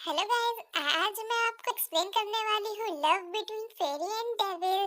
Hello guys, आज मैं आपको एक्सप्लेन करने वाली हूँ love between fairy and devil.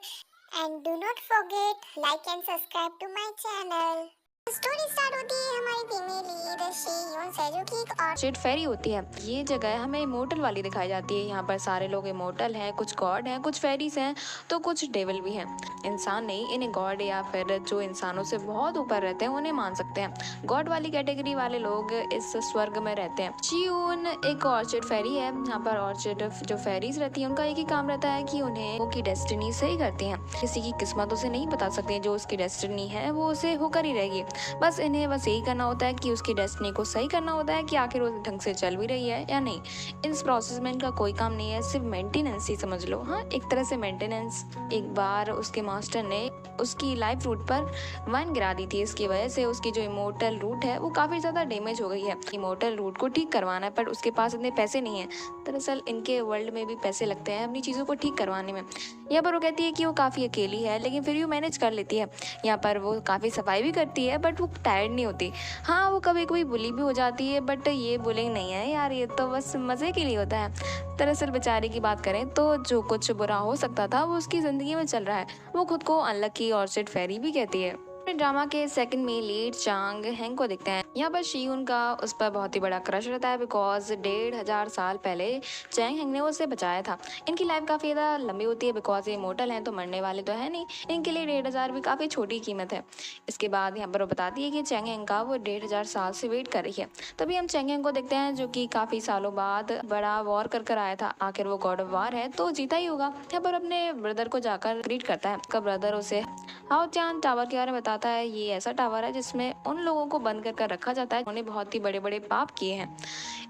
And do not forget like and subscribe to my channel. Story start होती है हमारी फीमेल लीड शियोन से, जो कि एक और जेट फेरी होती है। ये जगह हमें इमोर्टल वाली दिखाई जाती है। यहाँ पर सारे लोग इमोर्टल हैं, कुछ गॉड हैं, कुछ फेरीज हैं, तो कुछ डेविल भी हैं। इंसान नहीं, इन्हें गॉड या फिर जो इंसानों से बहुत ऊपर रहते हैं उन्हें मान सकते हैं। गॉड वाली कैटेगरी वाले लोग इस स्वर्ग में रहते हैं। शियोन एक ऑर्चिड फेरी है। यहाँ पर ऑर्चिड जो फेरीज रहती है उनका एक ही काम रहता है कि उन्हें उनकी डेस्टिनी सही करती हैं। किसी की किस्मत उसे नहीं बता सकते, जो उसकी डेस्टिनी है वो उसे होकर ही रहेगी। बस इन्हें बस यही करना होता है कि उसकी डेस्टिनी को सही करना होता है कि आखिर वो ढंग से चल भी रही है या नहीं। इस प्रोसेस में इनका कोई काम नहीं है, सिर्फ मेंटेनेंस ही समझ लो। हाँ, एक तरह से मेंटेनेंस। एक बार उसके मास्टर ने उसकी लाइफ रूट पर वाइन गिरा दी थी। इसकी वजह से उसकी जो इमोर्टल रूट है वो काफ़ी ज़्यादा डैमेज हो गई है। इमोर्टल रूट को ठीक करवाना है, पर उसके पास इतने पैसे नहीं है। दरअसल इनके वर्ल्ड में भी पैसे लगते हैं अपनी चीज़ों को ठीक करवाने में। यहाँ पर वो कहती है कि वो काफ़ी अकेली है, लेकिन फिर भी वो मैनेज कर लेती है। यहाँ पर वो काफ़ी सफाई भी करती है, बट वो टायर्ड नहीं होती। हाँ, वो कभी कभी बुली भी हो जाती है, बट ये बुलिंग नहीं है यार, ये तो बस मज़े के लिए होता है। दरअसल बेचारे की बात करें तो जो कुछ बुरा हो सकता था वो उसकी ज़िंदगी में चल रहा है। वो खुद को अनलकी ऑर्चिड फेरी भी कहती है। ड्रामा के सेकंड में लीड चांग हैंग को देखते हैं। यहाँ पर शियून का उस पर बहुत ही बड़ा क्रश रहता है, बिकॉज 1500 साल पहले चैंग हैंग ने उसे बचाया था। इनकी लाइफ काफ़ी ज़्यादा लंबी होती है, बिकॉज ये इमोर्टल हैं तो मरने वाले तो है नहीं। इनके लिए 1500 भी काफ़ी छोटी कीमत है। इसके बाद यहाँ पर वो बताती है कि चैंग हैंग का वो 1500 साल से वेट कर रही है। तभी हम चैंग हैंग को देखते हैं, जो कि काफ़ी सालों बाद बड़ा वॉर कर आया था। आखिर वो गॉड ऑफ वॉर है तो जीता ही होगा। यहाँ पर अपने ब्रदर को जाकर ग्रीट करता है। उसका ब्रदर उसे हाओ चान टावर के बारे में बताता है। ये ऐसा टावर है जिसमें उन लोगों को बंद कर रखा जाता है उन्होंने बहुत ही बड़े बड़े पाप किए हैं।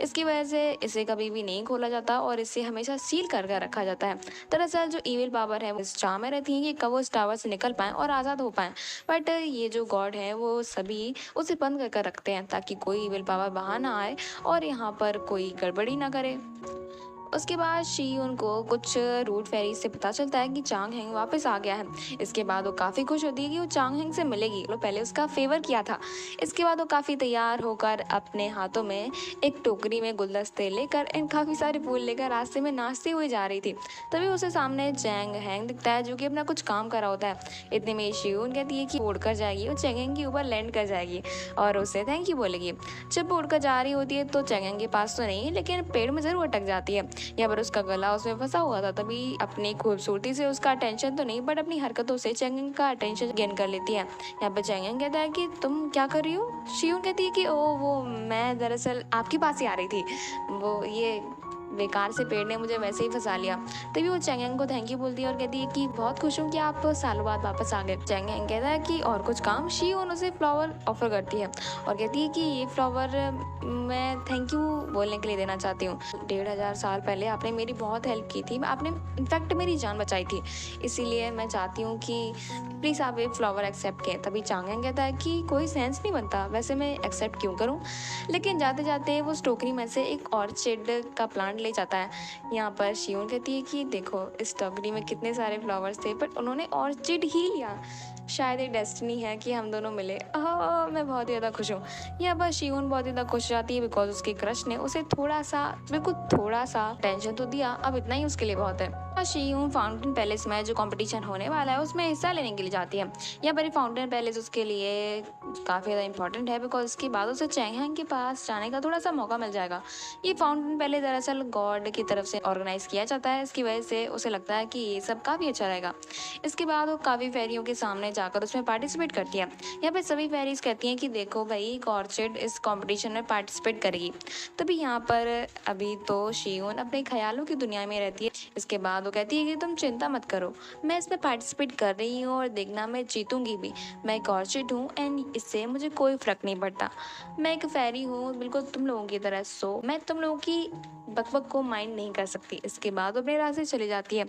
इसकी वजह से इसे कभी भी नहीं खोला जाता और इसे हमेशा सील कर रखा जाता है। दरअसल जो इविल पावर है वो इस चाह में रहती है कि कब वो इस टावर से निकल पाए और आज़ाद हो पाए। बट ये जो गॉड है वो सभी उसे बंद कर रखते हैं ताकि कोई इविल पावर बाहर ना आए और यहाँ पर कोई गड़बड़ी ना करे। उसके बाद शियून को कुछ रूट फेरी से पता चलता है कि चांग हेंग वापस आ गया है। इसके बाद वो काफ़ी खुश होती है कि वो चांग हेंग से मिलेगी, वो पहले उसका फेवर किया था। इसके बाद वो काफ़ी तैयार होकर अपने हाथों में एक टोकरी में गुलदस्ते लेकर एंड काफ़ी सारे फूल लेकर रास्ते में नाचती हुई जा रही थी। तभी उसे सामने चैंग हेंग दिखता है, जो कि अपना कुछ काम कर रहा होता है। इतने में शियून कहती है कि उड़ कर जाएगी, वो चैंग हेंग के ऊपर लैंड कर जाएगी और उसे थैंक यू बोलेगी। जब वो उड़कर जा रही होती है तो चैंग हेंग के पास तो नहीं, लेकिन पेड़ में ज़रूर अटक जाती है। यहाँ पर उसका गला उसमें फंसा हुआ था। तभी अपनी खूबसूरती से उसका अटेंशन तो नहीं, बट अपनी हरकतों से चेंगिंग का अटेंशन गेन कर लेती है। यहाँ पर चेंगिंग कहता है कि तुम क्या कर रही हो। शियून कहती है कि ओ वो मैं दरअसल आपके पास ही आ रही थी, वो ये बेकार से पेड़ ने मुझे वैसे ही फंसा लिया। तभी वो चेंगेंग को थैंक यू बोलती है और कहती है कि बहुत खुश हूँ कि आप सालों बाद वापस आ गए। चेंगेंग कहता है कि और कुछ काम। शियोन उसे फ्लावर ऑफर करती है और कहती है कि ये फ्लावर मैं थैंक यू बोलने के लिए देना चाहती हूँ। 1500 साल पहले आपने मेरी बहुत हेल्प की थी, आपने इनफैक्ट मेरी जान बचाई थी, इसीलिए मैं चाहती हूँ कि प्लीज़ आप ये फ्लावर एक्सेप्ट करें। तभी चांगेंग कहता है कि कोई सेंस नहीं बनता, वैसे मैं एक्सेप्ट क्यों करूँ। लेकिन जाते जाते वो टोकरी में से एक ऑर्चिड का प्लांट ले जाता है। यहाँ पर शियोन कहती है कि देखो इस टोकरी में कितने सारे फ्लावर्स थे, बट उन्होंने ऑर्चिड ही लिया। शायद एक डेस्टिनी है कि हम दोनों मिले। मैं बहुत ही ज़्यादा खुश हूँ। यहाँ पर शियोन बहुत ही ज़्यादा खुश जाती है, बिकॉज उसके क्रश ने उसे थोड़ा सा, बिल्कुल थोड़ा सा टेंशन तो दिया, अब इतना ही उसके लिए बहुत है। शियून फाउंटेन पैलेस में जो कंपटीशन होने वाला है उसमें हिस्सा लेने के लिए जाती है। यहाँ पर फाउंटेन पैलेस उसके लिए काफ़ी ज़्यादा इंपॉर्टेंट है, बिकॉज इसके बाद उसे चैंग हेंग के पास जाने का थोड़ा सा मौका मिल जाएगा। ये फाउंटेन पैलेस दरअसल गॉड की तरफ से ऑर्गेनाइज किया जाता है, इसकी वजह से उसे लगता है कि ये सब काफ़ी अच्छा रहेगा। इसके बाद वो काफ़ी फेरियों के सामने जाकर उसमें पार्टिसिपेट करती है। यहाँ पे सभी फेरीज कहती हैं कि देखो भाई, एक ऑर्चिड इस कंपटीशन में पार्टिसिपेट करेगी। तभी यहाँ पर अभी तो शियून अपने ख्यालों की दुनिया में रहती है। इसके बाद वो कहती है कि तुम चिंता मत करो, मैं इसमें पार्टिसिपेट कर रही हूँ और देखना मैं जीतूंगी भी। मैं एक ऑर्चिड हूँ एंड इससे मुझे कोई फ़र्क नहीं पड़ता। मैं एक फेरी हूँ बिल्कुल तुम लोगों की तरह, सो मैं तुम लोगों की बकबक को माइंड नहीं कर सकती। इसके बाद वो अपने रास्ते चली जाती है।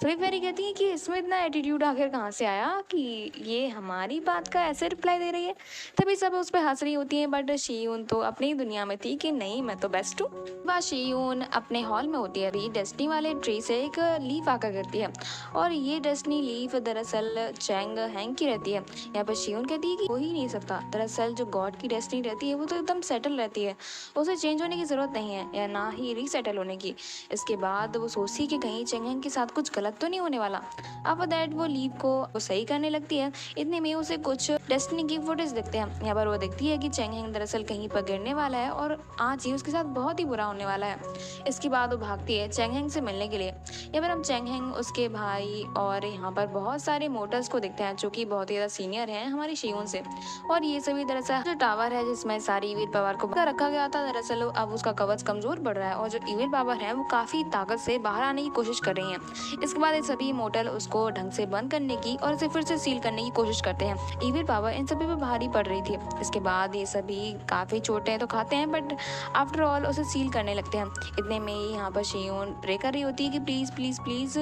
सभी फेरी कहती है कि इसमें इतना एटीट्यूड आखिर कहाँ से आया कि ये हमारी बात का ऐसे रिप्लाई दे रही है। तभी सब उस पर हंस रही होती हैं, बट शियून तो अपनी ही दुनिया में थी कि नहीं मैं तो बेस्ट हूँ। वह शियून अपने हॉल में होती है। अभी डेस्टिनी वाले ट्री से एक लीफ आकर गिरती है और ये डेस्टिनी लीफ दरअसल चैंग हैंग की रहती है। यहाँ पर शियून कहती है कि हो ही नहीं सकता, दरअसल जो गॉड की डेस्टिनी रहती है वो तो एकदम सेटल रहती है, उसे चेंज होने की जरूरत नहीं है, या ना ही फाइनली सेटल होने की। इसके बाद वो सोचती है कि कहीं चेंग हेंग के साथ कुछ गलत तो नहीं होने वाला। आफ्टर दैट वो लीव को सही करने लगती है। इतने में उसे कुछ डेस्टिनी की फुटेज दिखते हैं। यहाँ पर वो देखती है कि चेंग हेंग दरअसल कहीं पर गिरने वाला है और आज ही उसके साथ बहुत ही बुरा होने वाला है। इसके बाद वो भागती है चेंग हेंग से मिलने के लिए। यहाँ पर हम चेंग हेंग, उसके भाई और यहाँ पर बहुत सारे मोटर्स को देखते हैं जो कि बहुत ही ज़्यादा सीनियर हैं हमारी शियोन से। और ये सभी दरअसल जो टावर है जिसमें सारी इविल पावर को रखा गया था, दरअसल अब उसका कवच कमजोर पड़ रहा है और जो इविल पावर है वो काफी ताकत से बाहर आने की कोशिश कर रही हैं। इसके बाद ये सभी मोटल उसको ढंग से बंद करने की और उसे फिर से सील करने की कोशिश करते हैं। इविल पावर इन सभी पे भारी पड़ रही थी। इसके बाद ये सभी काफी चोटें तो खाते हैं बट आफ्टर ऑल उसे सील करने लगते हैं। इतने में ही यहाँ पर शियोन प्रे कर रही होती है कि प्लीज प्लीज प्लीज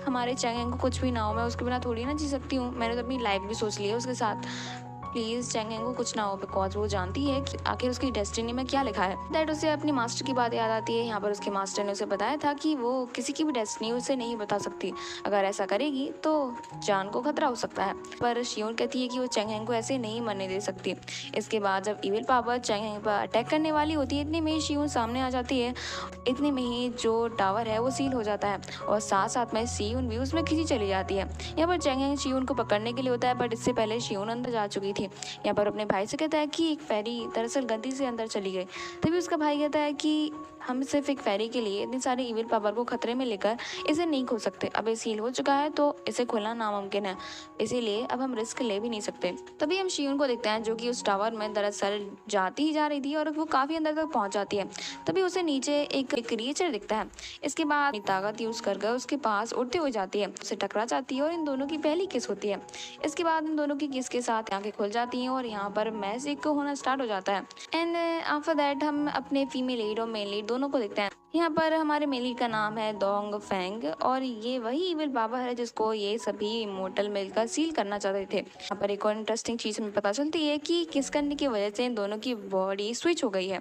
हमारे चेंग हेंग को कुछ भी ना हो, मैं उसके बिना थोड़ी ना जी सकती हूँ, मैंने तो अपनी लाइफ भी सोच ली है उसके साथ, प्लीज चेंग हेंग को कुछ ना हो। बिकॉज वो जानती है कि आखिर उसकी डेस्टिनी में क्या लिखा है। दैट उसे अपनी मास्टर की बात याद आती है। यहाँ पर उसके मास्टर ने उसे बताया था कि वो किसी की भी डेस्टिनी उसे नहीं बता सकती, अगर ऐसा करेगी तो जान को खतरा हो सकता है। पर शियोन कहती है कि वो चेंग हेंग को ऐसे नहीं मरने दे सकती। इसके बाद जब इविल पावर चेंग हेंग पर अटैक करने वाली होती है, इतने में ही शियोन सामने आ जाती है। इतने में ही जो टावर है वो सील हो जाता है और साथ साथ में शियोन भी उसमें खींची चली जाती है। यहाँ पर चेंग हेंग शियोन को पकड़ने के लिए होता है बट इससे पहले शियोन अंदर जा चुकी थी। यहाँ पर अपने भाई से कहता है कि एक फेरी दरअसल गलती से अंदर चली गई। तभी उसका भाई कहता है कि हम सिर्फ एक फेरी के लिए इतनी सारी इविल पावर को खतरे में लेकर इसे नहीं खोल सकते। अब ये सील हो चुका है तो इसे खोलना नामुमकिन है, इसीलिए अब हम रिस्क ले भी नहीं सकते। तभी हम शियोन को देखते हैं जो कि उस टावर में दरअसल जाती ही जा रही थी और वो काफी अंदर तक पहुंच जाती है। तभी उसे नीचे एक क्रिएचर दिखता है। इसके बाद अपनी ताकत यूज कर उसके पास उड़ते हुए जाती है, उसे टकरा जाती है और इन दोनों की पहली किस होती है। इसके बाद इन दोनों की किस के साथ आंखें खुल जाती हैं और यहाँ पर मैजिक होना स्टार्ट हो जाता है। एंड आफ्टर दैट हम अपने फीमेल लीड और मेल लीड दोनों को देखते हैं। यहाँ पर हमारे मेल लीड का नाम है डोंग फेंग और ये वही इविल पावर है जिसको ये सभी इमोर्टल मिलकर सील करना चाहते थे। यहाँ पर एक और इंटरेस्टिंग चीज हमें पता चलती है कि किस करने की वजह से इन दोनों की बॉडी स्विच हो गई है।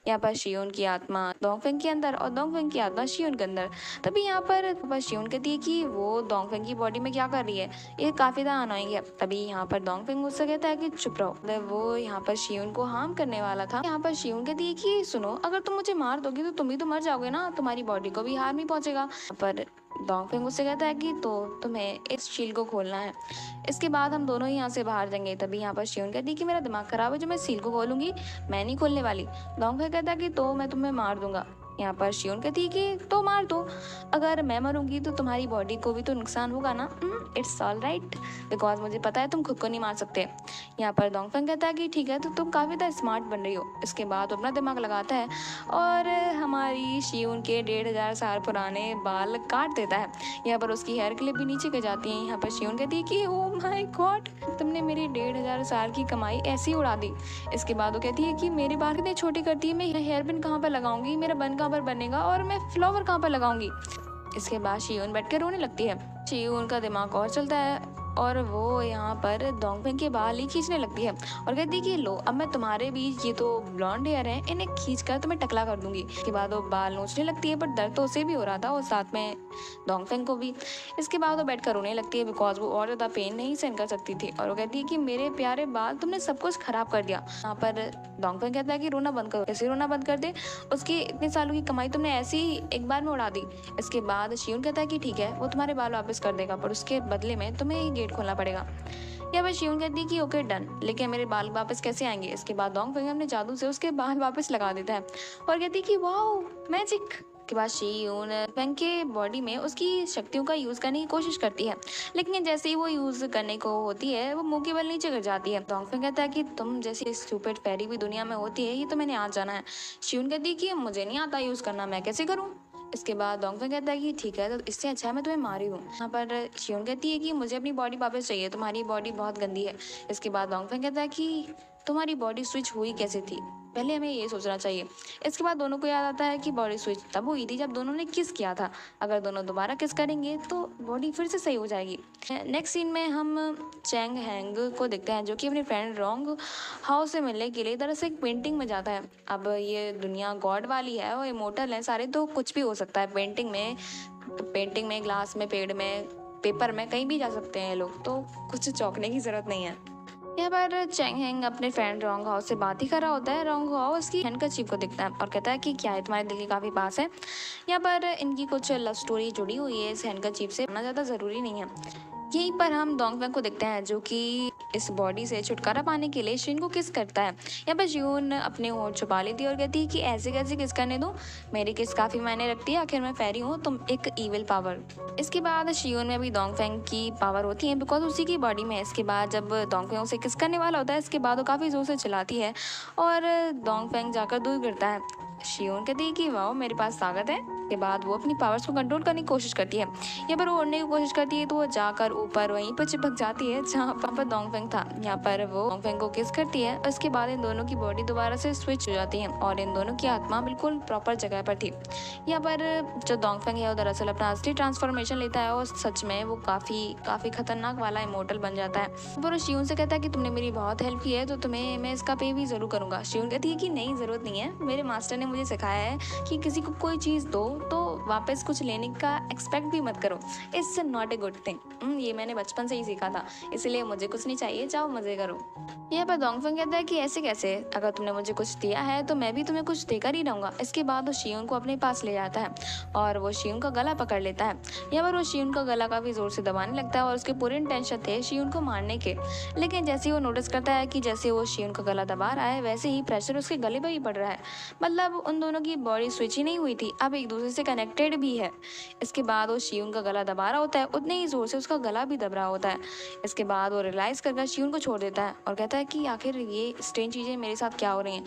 यहाँ पर शियोन की आत्मा डोंग फेंग के अंदर और डोंग फेंग की आत्मा शियोन के अंदर। तभी यहाँ पर शियोन कहती है कि वो डोंग फेंग की बॉडी में क्या कर रही है, ये काफी ज्यादा अनोइंग है। तभी यहाँ पर डोंग फेंग उससे कहता है कि चुप रहो, वो यहाँ पर शियोन को हार्म करने वाला था। यहाँ पर शियोन कहती है कि सुनो, अगर तुम मुझे मार दोगी तो तुम भी तो मर जाओगे ना, तुम्हारी बॉडी को भी हार्म नहीं पहुंचेगा। पर डोंग फेंग उससे कहता है कि तो तुम्हें इस शील को खोलना है, इसके बाद हम दोनों ही यहाँ से बाहर जाएंगे। तभी यहाँ पर शियोन कहती है कि मेरा दिमाग खराब है, जो मैं सील को खोलूंगी, मैं नहीं खोलने वाली। डोंग फेंग कहता है कि तो मैं तुम्हें मार दूंगा। यहाँ पर शियोन कहती है कि तो मार दो, अगर मैं मरूंगी तो तुम्हारी बॉडी को भी तो नुकसान होगा ना। इट्स ऑल राइट, बिकॉज मुझे पता है तुम खुद को नहीं मार सकते। यहाँ पर डोंग फेंग कहता है कि ठीक है, तो तुम काफ़ी ज़्यादा स्मार्ट बन रही हो। इसके बाद अपना दिमाग लगाता है और हमारी शियोन के 1500 साल पुराने बाल काट देता है। यहाँ पर उसकी हेयर क्लिप भी नीचे गिर जाती है। यहाँ पर शियोन कहती है कि ओ माय गॉड, तुमने मेरी 1500 साल की कमाई ऐसी उड़ा दी। इसके बाद वो कहती है कि मेरे बाल कितने छोटे करती है, मैं हेयर पिन कहाँ पर लगाऊंगी, मेरा बन कहाँ पर बनेगा और मैं फ्लावर कहाँ पर लगाऊंगी। इसके बाद शियोन बैठ कर रोने लगती है। शियोन का दिमाग और चलता है और वो यहाँ पर डोंग फेंग के बाल ही खींचने लगती है और कहती है कि लो, अब मैं तुम्हारे बीच ये तो ब्लॉन्ड हेयर है, इन्हें खींच कर तुम्हें टकला कर दूंगी। इसके बाद वो बाल नोचने लगती है, पर दर्द तो उसे भी हो रहा था और साथ में डोंग फेंग को भी। इसके बाद वो बैठकर रोने लगती है बिकॉज वो और ज़्यादा पेन नहीं सहन कर सकती थी और वो कहती है कि मेरे प्यारे बाल, तुमने सब कुछ खराब कर दिया। यहाँ पर डोंग फेंग कहता है कि रोना बंद करो। कैसे रोना बंद कर दे, उसकी इतने सालों की कमाई तुमने ऐसे ही एक बार में उड़ा दी। इसके बाद शियोन कहता है कि ठीक है, वो तुम्हारे बाल वापस कर देगा, पर उसके बदले में तुम्हें ही गेट खोलना पड़ेगा। या फिर शियोन कहती है कि ओके डन, लेकिन मेरे बाल वापस कैसे आएंगे। इसके बाद डोंग फेंग अपने जादू से उसके बाल वापस लगा देता है और कहती है कि वाओ मैजिक। के बाद शियोन फेंग के बॉडी में उसकी शक्तियों का यूज करने की कोशिश करती है, लेकिन जैसे ही वो यूज करने को होती है वो मुंह के बल नीचे गिर जाती है। डोंग फेंग कहता है कि तुम जैसी स्टूपिड फेरी भी दुनिया में होती है, ये तो मैंने आज जाना है। शियोन कहती है कि मुझे नहीं आता यूज करना, मैं कैसे करूँ। इसके बाद डोंग फेंग कहता है कि ठीक है, तो इससे अच्छा है मैं तुम्हें मारी हूँ। यहाँ पर शियोन कहती है कि मुझे अपनी बॉडी वापस चाहिए, तुम्हारी बॉडी बहुत गंदी है। इसके बाद डोंग फेंग कहता है कि तुम्हारी बॉडी स्विच हुई कैसे थी, पहले हमें ये सोचना चाहिए। इसके बाद दोनों को याद आता है कि बॉडी स्विच तब हुई थी जब दोनों ने किस किया था, अगर दोनों दोबारा किस करेंगे तो बॉडी फिर से सही हो जाएगी। नेक्स्ट सीन में हम चेंग हेंग को देखते हैं जो कि अपने फ्रेंड रोंग हाउ से मिलने के लिए दरअसल एक पेंटिंग में जाता है। अब ये दुनिया गॉड वाली है और इमोर्टल है सारे, तो कुछ भी हो सकता है। पेंटिंग में ग्लास में, पेड़ में, पेपर में, कहीं भी जा सकते हैं लोग, तो कुछ चौंकने की जरूरत नहीं है। यहाँ पर चेंग हेंग अपने फ्रेंड रोंग हाओ से बात ही कर रहा होता है। रोंग हाओ उसकी हैंडकरचीफ को दिखता है और कहता है कि क्या है तुम्हारे दिल के काफ़ी पास है। यहाँ पर इनकी कुछ लव स्टोरी जुड़ी हुई है इस हैंडकरचीफ से, ना ज़्यादा ज़रूरी नहीं है। यहीं पर हम डोंगफेंग को देखते हैं जो कि इस बॉडी से छुटकारा पाने के लिए शिन को किस करता है। यहाँ पर शियून अपने होंठ छुपा लेती है और कहती है कि ऐसे कैसे किस करने दो, मेरी किस काफ़ी मायने रखती है, आखिर मैं फेरी हूँ, तुम एक ईविल पावर। इसके बाद शियून में भी डोंगफेंग की पावर होती है बिकॉज उसी की बॉडी में है। इसके बाद जब डोंगफेंग उसे किस करने वाला होता है, इसके बाद वो काफ़ी जोर से चिल्लाती है और डोंगफेंग जाकर दूर गिरता है। शियून कहती है कि वाह मेरे पास ताकत है। के बाद वो अपनी पावर्स को कंट्रोल करने की कोशिश करती है। यहाँ पर वो उड़ने की कोशिश करती है तो वो जाकर ऊपर वहीं पर चिपक जाती है जहाँ पर डोंगफेंग था। यहाँ पर वो डोंगफेंग को किस करती है और इसके बाद इन दोनों की बॉडी दोबारा से स्विच हो जाती है और इन दोनों की आत्मा बिल्कुल प्रॉपर जगह पर थी। यहाँ पर जो डोंगफेंग है वो दरअसल अपना असली ट्रांसफॉर्मेशन लेता है और सच में वो काफ़ी खतरनाक वाला इमोर्टल बन जाता है। पर वो शियून से कहता है कि तुमने मेरी बहुत हेल्प की है तो तुम्हें मैं इसका पे भी ज़रूर करूँगा। शियून कहती है कि नहीं, ज़रूरत नहीं है, मेरे मास्टर ने मुझे सिखाया है कि किसी को कोई चीज़ दो तो वापस कुछ लेने का एक्सपेक्ट भी मत करो, it's not a good thing. ये मैंने बचपन से ही सीखा था, इसलिए मुझे कुछ नहीं चाहिए, जाओ मजे करो। यहाँ पर डोंगफेंग कहता है कि ऐसे कैसे, अगर तुमने मुझे कुछ दिया है तो मैं भी तुम्हें कुछ देकर ही रहूंगा। इसके बाद वो शियून को अपने पास ले जाता है और वो शियून का गला पकड़ लेता है। यहाँ पर वो शियून का गला काफ़ी ज़ोर से दबाने लगता है और उसके पूरे इंटेंशन थे शियून को मारने के। लेकिन जैसे ही वो नोटिस करता है कि जैसे वो शियून का गला दबा रहा है वैसे ही प्रेशर उसके गले पर ही पड़ रहा है, मतलब उन दोनों की बॉडी स्विच ही नहीं हुई थी, अब एक दूसरे से कनेक्टेड भी है। इसके बाद वो शियून का गला दबा रहा होता है, उतने ही जोर से उसका गला भी दब रहा होता है। इसके बाद वो रियलाइज़ करके शियून को छोड़ देता है और कहता है कि आखिर ये स्ट्रेंज चीज़ें मेरे साथ क्या हो रही हैं।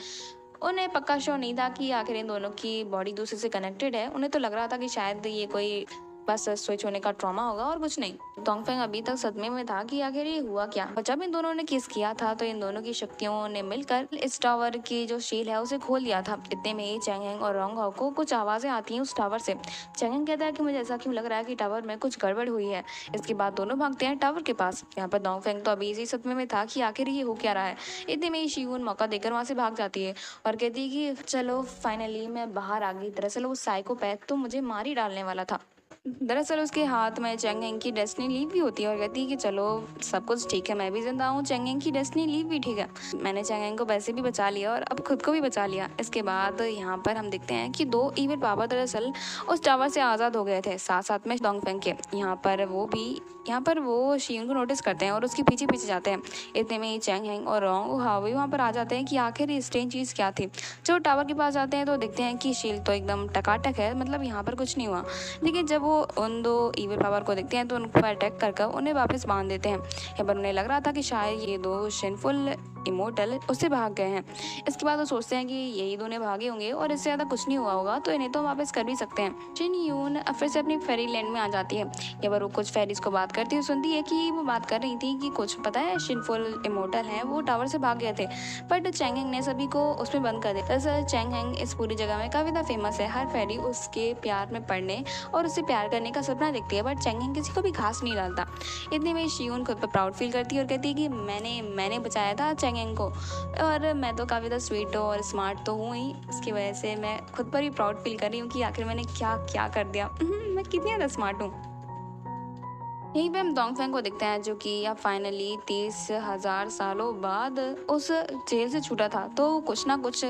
उन्हें पक्का श्योर नहीं था कि आखिर इन दोनों की बॉडी दूसरे से कनेक्टेड है। उन्हें तो लग रहा था कि शायद ये कोई बस स्विच होने का ट्रॉमा होगा और कुछ नहीं। डोंगफेंग अभी तक सदमे में था कि आखिर ये हुआ क्या। और जब इन दोनों ने किस किया था तो इन दोनों की शक्तियों ने मिलकर इस टावर की जो शील है उसे खोल दिया था। इतने में ही चेंग हेंग और रोंग हाओ को कुछ आवाज़ें आती हैं उस टावर से। चेंग हेंग कहता है कि मुझे ऐसा क्यों लग रहा है कि टावर में कुछ गड़बड़ हुई है। इसके बाद दोनों भागते हैं टावर के पास। यहाँ पर डोंगफेंग तो अभी इसी सदमे में था कि आखिर ये हो क्या रहा है। इतने में ही शियून मौका देकर वहाँ से भाग जाती है और कहती है कि चलो फाइनली मैं बाहर आ गई। दरअसल वो साइकोपैथ तो मुझे मार ही डालने वाला था। दरअसल उसके हाथ में चेंग हेंग की डेस्टिनी लीव भी होती है और कहती है कि चलो सब कुछ ठीक है, मैं भी जिंदा हूँ, चेंग हेंग की डेस्टिनी लीव भी ठीक है, मैंने चेंग हेंग को पैसे भी बचा लिया और अब खुद को भी बचा लिया। इसके बाद यहाँ पर हम देखते हैं कि दो ईविल पावर दरअसल उस टावर से आज़ाद हो गए थे साथ साथ में डोंगफेंग के। यहाँ पर वो शियून को नोटिस करते हैं और उसके पीछे पीछे जाते हैं। इतने में ही चेंग हेंग और रोंग हाओ भी वहाँ पर आ जाते हैं कि आखिर ये स्ट्रेंज चीज़ क्या थी। जब टावर के पास जाते हैं तो देखते हैं कि शील्ड तो एकदम टकाटक है, मतलब यहाँ पर कुछ नहीं हुआ। लेकिन जब वो उन दो ईविल पावर को देखते हैं तो उन पर अटैक कर उन्हें वापस बांध देते हैं। यहाँ पर उन्हें लग रहा था कि शायद ये दो शेनफुल इमोर्टल उससे भाग गए हैं। इसके बाद वो सोचते हैं कि यही दोनों भागे होंगे और इससे ज़्यादा कुछ नहीं हुआ होगा तो इन्हें तो वापस कर भी सकते हैं। शिन यून फिर से अपनी फेरी लैंड में आ जाती है। यहाँ पर वो कुछ फेरीज को बात करती है, सुनती है कि वो बात कर रही थी कि कुछ पता है शिनफुल इमोर्टल हैं वो टावर से भाग गए थे, बट चेंग हेंग ने सभी को उसमें बंद कर दिया। दरअसल चेंग हेंग इस पूरी जगह में काफ़ी ज़्यादा फेमस है, हर फेरी उसके प्यार में पड़ने और उससे प्यार करने का सपना देखती है, बट चेंग हेंग किसी को भी घास नहीं डालता। इतने में शियून खुद पर प्राउड फील करती है और कहती है कि मैंने बचाया था चेंग हेंग को और मैं तो काफ़ी ज़्यादा स्वीट और स्मार्ट तो हूँ ही, इसकी वजह से मैं खुद पर ही प्राउड फील कर रही हूँ कि आखिर मैंने क्या क्या कर दिया। मैं कितनी ज़्यादा स्मार्ट हूँ। यहीं पे हम डोंगफेंग को देखते हैं जो कि अब फाइनली 30,000 सालों बाद उस जेल से छूटा था तो कुछ ना कुछ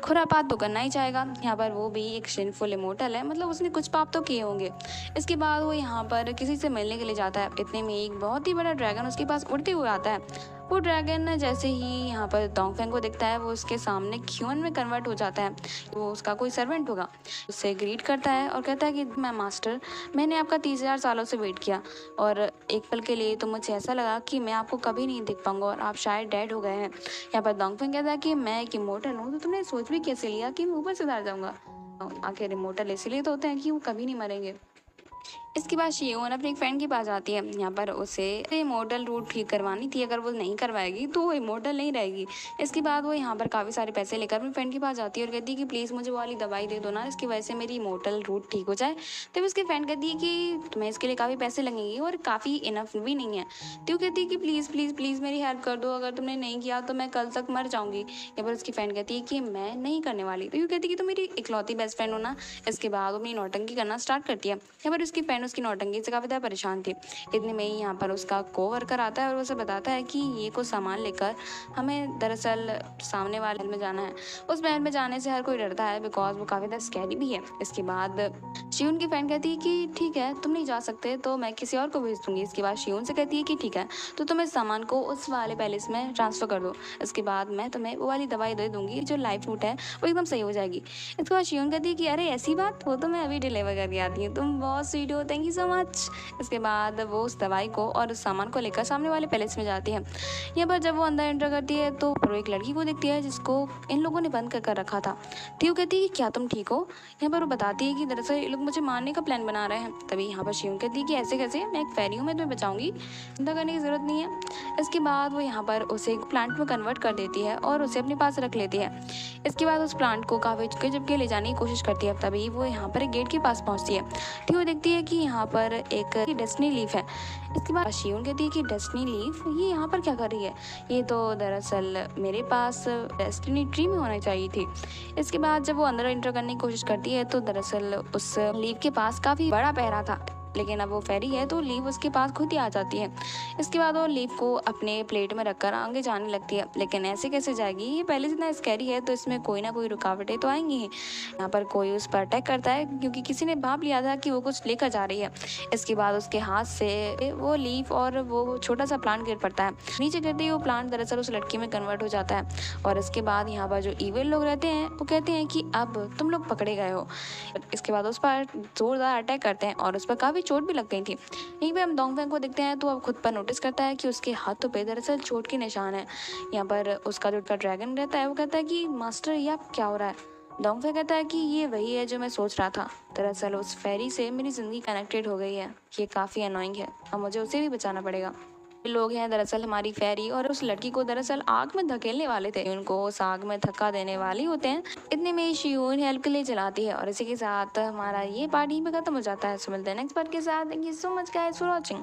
खुरापात तो करना ही चाहेगा। यहाँ पर वो भी एक शिनफुल इमोर्टल है, मतलब उसने कुछ पाप तो किए होंगे। इसके बाद वो यहाँ पर किसी से मिलने के लिए जाता है। इतने में एक बहुत ही बड़ा ड्रैगन उसके पास उड़ते हुए आता है। वो ड्रैगन जैसे ही यहाँ पर डोंगफेंग को दिखता है वो उसके सामने ह्यूमन में कन्वर्ट हो जाता है। वो उसका कोई सर्वेंट होगा, उससे ग्रीट करता है और कहता है कि मैं मास्टर, मैंने आपका 30,000 सालों से वेट किया और एक पल के लिए तो मुझे ऐसा लगा कि मैं आपको कभी नहीं देख पाऊंगा और आप शायद डेड हो गए हैं। यहाँ पर डोंगफेंग कहता है कि मैं एक इमोर्टल हूँ तो तुमने सोच भी कैसे लिया कि मैं ऊपर से उतार जाऊंगा। आखिर इमोर्टल इसलिए तो होते हैं कि वो कभी नहीं मरेंगे। इसके बाद शियोन अपने एक फ्रेंड के पास आती है। यहाँ पर उसे इमोर्टल रूट ठीक करवानी थी, अगर वो नहीं करवाएगी तो वो इमोर्टल नहीं रहेगी। इसके बाद वो यहाँ पर काफ़ी सारे पैसे लेकर अपने फ्रेंड के पास जाती है और कहती है कि प्लीज़ मुझे वो वाली दवाई दे दो ना, इसकी वजह से मेरी इमोर्टल रूट ठीक हो जाए। तब उसकी फ्रेंड कहती है कि तुम्हें इसके लिए काफ़ी पैसे लगेंगे और काफ़ी इनफ भी नहीं है। तो वो कहती है कि प्लीज़ प्लीज़ प्लीज़ मेरी हेल्प कर दो, अगर तुमने नहीं किया तो मैं कल तक मर जाऊँगी। यहाँ पर उसकी फ्रेंड कहती है कि मैं नहीं करने वाली। तो वो कहती है कि तुम मेरी इकलौती बेस्ट फ्रेंड हो ना। इसके बाद वो अपनी नौटंकी करना स्टार्ट करती है। यहाँ पर उसकी फ्रेंड फ्रेंड उसकी नौटंकी से काफ़ी ज़्यादा परेशान थी। इतने में ही यहाँ पर उसका कोवर्कर आता है और उसे बताता है कि ये कुछ सामान लेकर हमें दरअसल सामने वाले महल में जाना है। उस महल में जाने से हर कोई डरता है बिकॉज वो काफ़ी ज़्यादा स्कैरी भी है। इसके बाद शियून की फ्रेंड कहती है कि ठीक है तुम नहीं जा सकते तो मैं किसी और को भेज दूंगी। इसके बाद शियून से कहती है कि ठीक है तो तुम इस सामान को उस वाले पैलेस में ट्रांसफ़र कर दो, इसके बाद मैं तुम्हें वो वाली दवाई दे दूंगी जो लाइफ रूट है वो एकदम सही हो जाएगी। इसके बाद शियून कहती है कि अरे ऐसी बात, वो तो मैं अभी डिलीवर करके आती हूँ, तुम बहुत स्वीट हो, थैंक यू सो मच। इसके बाद वो उस दवाई को और उस सामान को लेकर सामने वाले पैलेस में जाती है। यहाँ पर जब वो अंदर एंटर करती है तो वो एक लड़की को देखती है जिसको इन लोगों ने बंद कर रखा था। वो कहती है कि क्या तुम ठीक हो? यहाँ पर वो बताती है कि दरअसल ये लोग मुझे मारने का प्लान बना रहे हैं। तभी यहाँ पर शियून कहती है कि ऐसे कैसे, मैं एक फेरी हूँ, मैं तुम्हें बचाऊंगी, चिंता करने की ज़रूरत नहीं है। इसके बाद वो यहाँ पर उसे एक प्लांट में कन्वर्ट कर देती है और उसे अपने पास रख लेती है। इसके बाद उस प्लांट को काफ़ी चुपके ले जाने की कोशिश करती है। तभी वो यहाँ पर एक गेट के पास पहुँचती है। वो देखती है कि यहाँ पर एक डेस्टिनी लीफ है। इसके बाद शियून कहती है कि डेस्टिनी लीफ ये यहाँ पर क्या कर रही है, ये तो दरअसल मेरे पास डेस्टिनी ट्री में होना चाहिए थी। इसके बाद जब वो अंदर एंटर करने की कोशिश करती है तो दरअसल उस लीफ के पास काफ़ी बड़ा पहरा था, लेकिन अब वो फेरी है तो लीफ उसके पास खुद ही आ जाती है। इसके बाद वो लीफ को अपने प्लेट में रखकर आगे जाने लगती है, लेकिन ऐसे कैसे जाएगी, ये पहले से इतना स्कैरी है तो इसमें कोई ना कोई रुकावटें तो आएंगी ही। यहाँ पर कोई उस पर अटैक करता है क्योंकि किसी ने भाप लिया था कि वो कुछ लेकर जा रही है। इसके बाद उसके हाथ से वो लीफ और वो छोटा सा प्लांट गिर पड़ता है। नीचे गिरते ही वो प्लांट दरअसल उस लड़की में कन्वर्ट हो जाता है। और इसके बाद यहाँ पर जो ईविल लोग रहते हैं वो कहते हैं कि अब तुम लोग पकड़े गए हो। इसके बाद उस पर जोरदार अटैक करते हैं और उस पर काफ़ी चोट भी लग गई थी। यहीं पे हम डोंगफेंग को देखते हैं तो अब खुद पर नोटिस करता है कि उसके हाथों पे दरअसल चोट के निशान है। यहाँ पर उसका जो ड्रैगन रहता है वो कहता है कि मास्टर ये आप क्या हो रहा है। डोंगफे कहता है कि ये वही है जो मैं सोच रहा था, दरअसल उस फेरी से मेरी ज़िंदगी कनेक्टेड हो गई है, ये काफ़ी अनोइंग है, अब मुझे उसे भी बचाना पड़ेगा। लोग हैं दरअसल हमारी फेरी और उस लड़की को दरअसल आग में धकेलने वाले थे, उनको उस आग में धक्का देने वाले होते हैं। इतने में शियून हेल्प के लिए चलाती है और इसी के साथ हमारा ये पार्ट यहीं पे खत्म हो जाता है। सो मिलते हैं नेक्स्ट पार्ट के साथ। Thank you so much guys for watching.